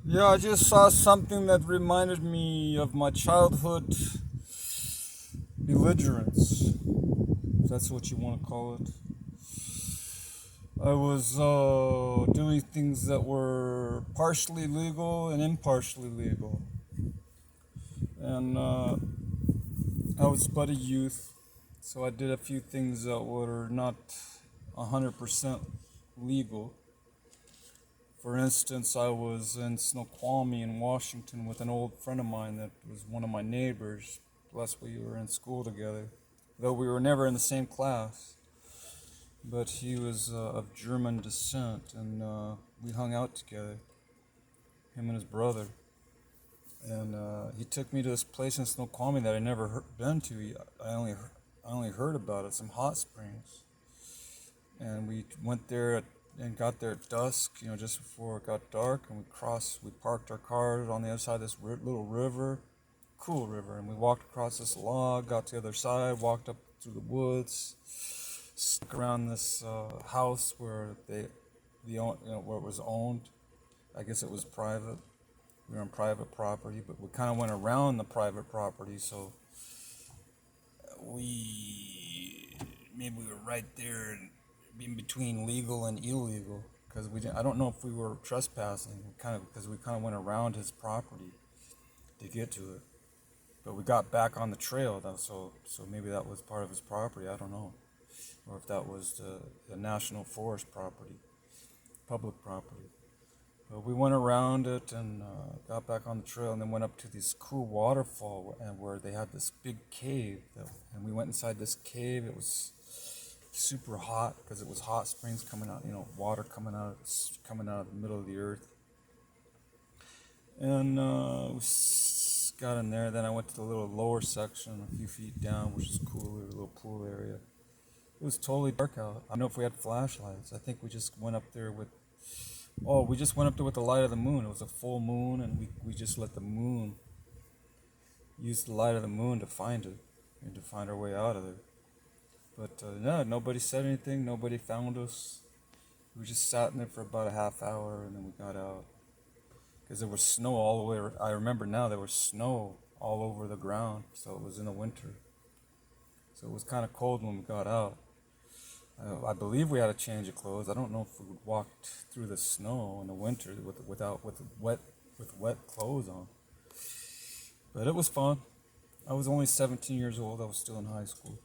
Yeah, I just saw something that reminded me of my childhood belligerence, if that's what you want to call it. I was doing things that were partially legal and impartially legal. And I was but a youth, so I did a few things that were not 100% legal. For instance, I was in Snoqualmie in Washington with an old friend of mine that was one of my neighbors. Plus, we were in school together, though we were never in the same class. But he was of German descent, and we hung out together, him and his brother. And he took me to this place in Snoqualmie that I never been to. I only heard about it, some hot springs. And we went there and got there at dusk, just before it got dark. And we parked our cars on the other side of this little river, cool river. And we walked across this log, got to the other side, walked up through the woods, stuck around this house where where it was owned. I guess it was private. We were on private property, but we kind of went around the private property, so we maybe we were right there in between legal and illegal, because I don't know if we were trespassing, because we kind of went around his property to get to it, but we got back on the trail though, so maybe that was part of his property. I don't know, or if that was the national forest property, public property. But we went around it and got back on the trail, and then went up to this cool waterfall, and where they had this big cave. And we went inside this cave. It was super hot because it was hot springs coming out, water coming out of the middle of the earth. And we got in there. Then I went to the little lower section, a few feet down, which is cool, a little pool area. It was totally dark out. I don't know if we had flashlights. I think we just went up there with the light of the moon. It was a full moon, and we just let the moon use the light of the moon to find it and to find our way out of there. But no, nobody said anything. Nobody found us. We just sat in there for about a half hour, and then we got out. Because there was snow all the way. I remember now there was snow all over the ground, so it was in the winter. So it was kind of cold when we got out. I believe we had a change of clothes. I don't know if we walked through the snow in the winter with wet clothes on. But it was fun. I was only 17 years old. I was still in high school.